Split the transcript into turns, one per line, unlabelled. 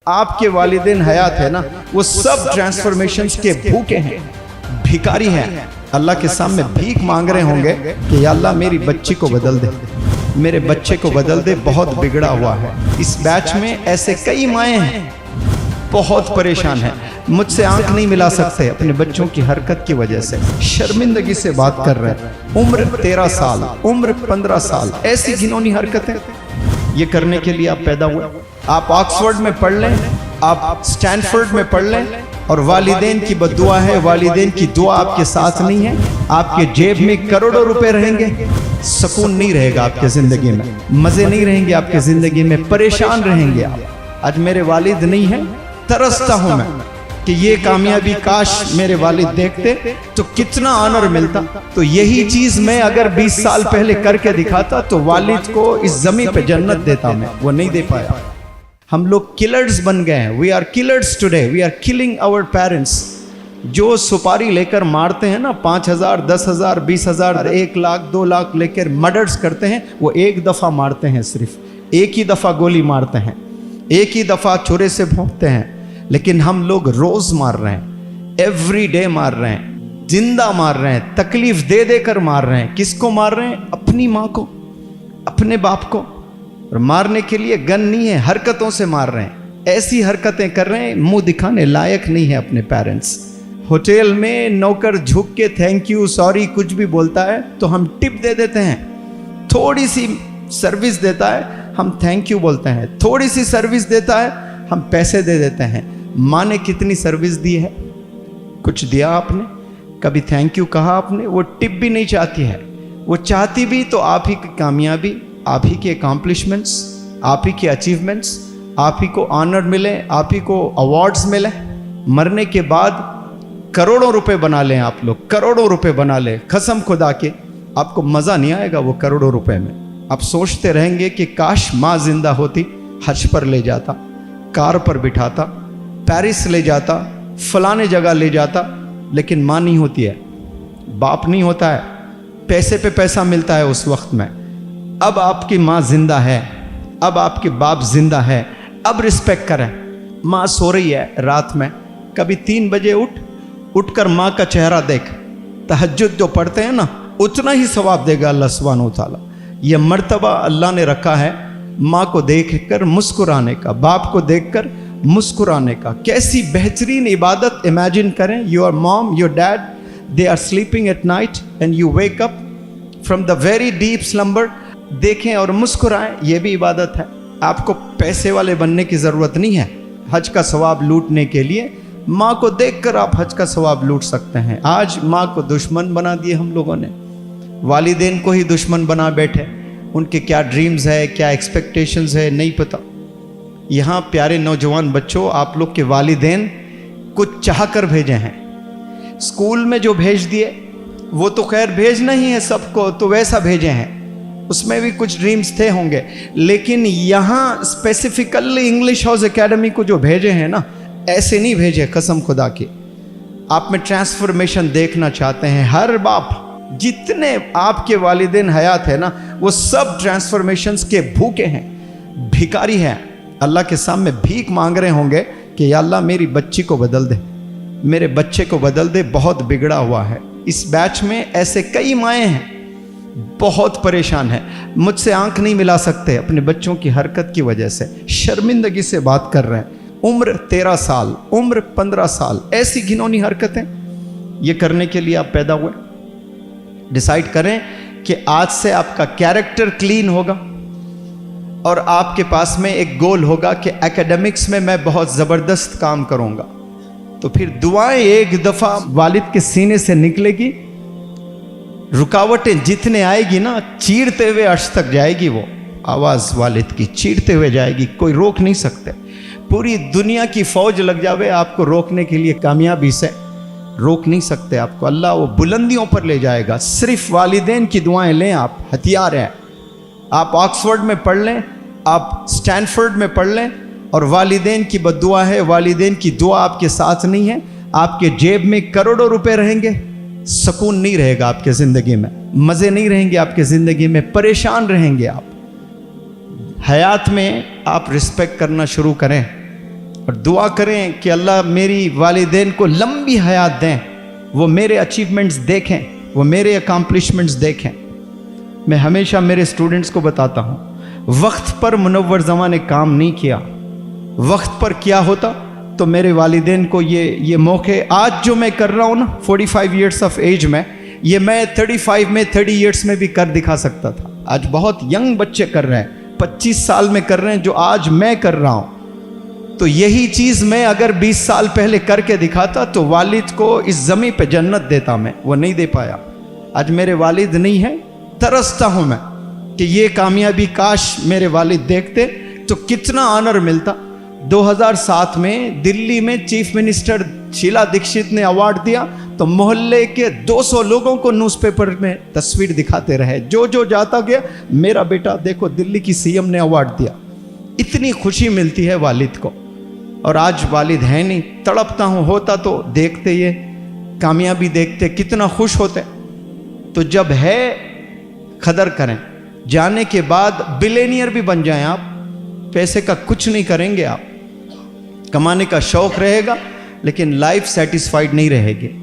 آپ کے والدین حیات ہے نا، وہ سب ٹرانسفارمیشنز کے بھوکے ہیں، بھکاری ہیں، اللہ کے سامنے بھیک مانگ رہے ہوں گے کہ یا اللہ میری بچی کو بدل دے، میرے بچے کو بدل دے، بہت بگڑا ہوا ہے۔ اس بیچ میں ایسے کئی مائیں ہیں بہت پریشان ہیں، مجھ سے آنکھ نہیں ملا سکتے اپنے بچوں کی حرکت کی وجہ سے، شرمندگی سے بات کر رہے ہیں، عمر 13 سال، عمر 15 سال، ایسی گھنونی حرکتیں یہ کرنے کے لیے آپ پیدا ہوئے۔ آپ آکسفورڈ میں پڑھ لیں، آپ سٹینفورڈ میں پڑھ لیں، اور والدین کی بد دعا ہے، والدین کی دعا آپ کے ساتھ نہیں ہے، آپ کے جیب میں کروڑوں روپے رہیں گے، سکون نہیں رہے گا آپ کے زندگی میں، مزے نہیں رہیں گے آپ کے زندگی میں، پریشان رہیں گے آپ۔ آج میرے والد نہیں ہیں، ترستا ہوں میں کہ یہ کامیابی کاش میرے والد دیکھتے تو کتنا آنر ملتا۔ تو یہی چیز میں اگر 20 سال پہلے کر کے دکھاتا تو والد کو اس زمین پہ جنت دیتا میں، وہ نہیں دے پایا۔ ہم لوگ کلرز بن گئے ہیں، we are killers today, we are killing our parents. جو سپاری لے کر مارتے ہیں نا، 5,000 10,000 20,000 1 لاکھ 2 لاکھ لے کر مرڈرز کرتے ہیں، وہ ایک دفعہ مارتے ہیں، صرف ایک ہی دفعہ گولی مارتے ہیں، ایک ہی دفعہ چھرے سے بھونکتے ہیں، لیکن ہم لوگ روز مار رہے ہیں، ایوری ڈے مار رہے ہیں، زندہ مار رہے ہیں، تکلیف دے دے کر مار رہے ہیں۔ کس کو مار رہے ہیں؟ اپنی ماں کو، اپنے باپ کو، اور مارنے کے لیے گن نہیں ہے، حرکتوں سے مار رہے ہیں، ایسی حرکتیں کر رہے ہیں، منہ دکھانے لائق نہیں ہے اپنے پیرنٹس۔ ہوٹل میں نوکر جھک کے تھینک یو سوری کچھ بھی بولتا ہے تو ہم ٹپ دے دیتے ہیں، تھوڑی سی سروس دیتا ہے ہم تھینک یو بولتے ہیں، تھوڑی سی سروس دیتا ہے ہم پیسے دے دیتے ہیں۔ ماں نے کتنی سروس دی ہے؟ کچھ دیا آپ نے؟ کبھی تھینک یو کہا آپ نے؟ وہ ٹپ بھی نہیں چاہتی ہے، وہ چاہتی بھی تو آپ ہی کی کامیابی، آپ ہی کے اکامپلشمنٹس، آپ ہی کے اچیومنٹس، آپ ہی کو آنر ملے، آپ ہی کو ایوارڈز ملے۔ مرنے کے بعد کروڑوں روپے بنا لیں آپ لوگ، کروڑوں روپے بنا لیں، قسم خدا کے آپ کو مزہ نہیں آئے گا وہ کروڑوں روپے میں۔ آپ سوچتے رہیں گے کہ کاش ماں زندہ ہوتی، حج پر لے جاتا، کار پر بٹھاتا، پیرس لے جاتا، فلانے جگہ لے جاتا، لیکن ماں نہیں ہوتی ہے، باپ نہیں ہوتا ہے، پیسے پہ پیسہ ملتا ہے اس وقت میں۔ اب آپ کی ماں زندہ ہے، اب آپ کے باپ زندہ ہے، اب رسپیکٹ کریں۔ ماں سو رہی ہے رات میں، کبھی 3 بجے اٹھ کر ماں کا چہرہ دیکھ، تہجد جو پڑھتے ہیں نا اتنا ہی ثواب دے گا اللہ سبحانہ و تعالیٰ۔ یہ مرتبہ اللہ نے رکھا ہے ماں کو دیکھ کر مسکرانے کا، باپ کو دیکھ کر مسکرانے کا۔ کیسی بہترین عبادت امیجن کریں، your mom your dad they are sleeping at night and you wake up from the very deep slumber, دیکھیں اور مسکرائیں، یہ بھی عبادت ہے۔ آپ کو پیسے والے بننے کی ضرورت نہیں ہے حج کا ثواب لوٹنے کے لیے، ماں کو دیکھ کر آپ حج کا ثواب لوٹ سکتے ہیں۔ آج ماں کو دشمن بنا دیے ہم لوگوں نے، والدین کو ہی دشمن بنا بیٹھے، ان کے کیا ڈریمز ہے، کیا ایکسپیکٹیشنز ہے نہیں پتہ۔ یہاں پیارے نوجوان بچوں، آپ لوگ کے والدین کچھ چاہ کر بھیجے ہیں، اسکول میں جو بھیج دیے وہ تو خیر بھیجنا ہی ہے سب کو، تو ویسا بھیجے ہیں، اس میں بھی کچھ ڈریمز تھے ہوں گے، لیکن یہاں اسپیسیفکلی انگلش ہاؤس اکیڈمی کو جو بھیجے ہیں نا، ایسے نہیں بھیجے، قسم خدا کی۔ آپ میں ٹرانسفارمیشن دیکھنا چاہتے ہیں، ہر باپ جتنے آپ کے والدین حیات ہے نا، وہ سب ٹرانسفارمیشنز کے بھوکے ہیں، بھکاری ہیں، اللہ کے سامنے بھیک مانگ رہے ہوں گے کہ یا اللہ میری بچی کو بدل دے، میرے بچے کو بدل دے، بہت بگڑا ہوا ہے۔ اس بیچ میں ایسے کئی مائیں ہیں بہت پریشان ہیں، مجھ سے آنکھ نہیں ملا سکتے اپنے بچوں کی حرکت کی وجہ سے، شرمندگی سے بات کر رہے ہیں۔ عمر 13 سال، عمر 15 سال، ایسی گھنونی حرکتیں یہ کرنے کے لیے آپ پیدا ہوئے۔ ڈیسائیڈ کریں کہ آج سے آپ کا کیریکٹر کلین ہوگا، اور آپ کے پاس میں ایک گول ہوگا کہ ایکیڈمکس میں میں بہت زبردست کام کروں گا، تو پھر دعائیں ایک دفعہ والد کے سینے سے نکلے گی، رکاوٹیں جتنے آئے گی نا، چیرتے ہوئے عرش تک جائے گی، وہ آواز والد کی چیرتے ہوئے جائے گی، کوئی روک نہیں سکتے۔ پوری دنیا کی فوج لگ جاوے آپ کو روکنے کے لیے، کامیابی سے روک نہیں سکتے آپ کو، اللہ وہ بلندیوں پر لے جائے گا۔ صرف والدین کی دعائیں لیں، آپ ہتھیار ہیں۔ آپ آکسفورڈ میں پڑھ لیں، آپ سٹینفورڈ میں پڑھ لیں، اور والدین کی بد دعا ہے، والدین کی دعا آپ کے ساتھ نہیں ہے، آپ کے جیب میں کروڑوں روپے رہیں گے، سکون نہیں رہے گا آپ کے زندگی میں، مزے نہیں رہیں گے آپ کے زندگی میں، پریشان رہیں گے آپ۔ حیات میں آپ رسپیکٹ کرنا شروع کریں، اور دعا کریں کہ اللہ میری والدین کو لمبی حیات دیں، وہ میرے اچیومنٹس دیکھیں، وہ میرے اکامپلشمنٹس دیکھیں۔ میں ہمیشہ میرے اسٹوڈنٹس کو بتاتا ہوں، وقت پر منور زماں نے کام نہیں کیا، وقت پر کیا ہوتا تو میرے والدین کو یہ موقع آج جو میں کر رہا ہوں نا 45 ایئرس آف ایج میں، یہ میں 35 میں 30 ایئرس میں بھی کر دکھا سکتا تھا۔ آج بہت ینگ بچے کر رہے ہیں، 25 سال میں کر رہے ہیں جو آج میں کر رہا ہوں۔ تو یہی چیز میں اگر 20 سال پہلے کر کے دکھاتا تو والد کو اس زمین پہ جنت دیتا میں، وہ نہیں دے پایا۔ آج میرے والد نہیں ہیں، ترستا ہوں میں کہ یہ کامیابی کاش میرے والد دیکھتے تو کتنا آنر ملتا۔ 2007 میں دلی میں چیف منسٹر شیلا دکشت نے ایوارڈ دیا تو محلے کے 200 لوگوں کو نیوز پیپر میں تصویر دکھاتے رہے، جو جاتا گیا میرا بیٹا دیکھو دلی کی سی ایم نے ایوارڈ دیا۔ اتنی خوشی ملتی ہے والد کو، اور آج والد ہے نہیں، تڑپتا ہوں، ہوتا تو دیکھتے یہ کامیابی دیکھتے کتنا خوش ہوتے۔ تو جب ہے قدر کریں، جانے کے بعد بلینئر بھی بن جائیں آپ، پیسے کا کچھ نہیں کریں گے آپ، کمانے کا شوق رہے گا لیکن لائف سیٹسفائیڈ نہیں رہے گی۔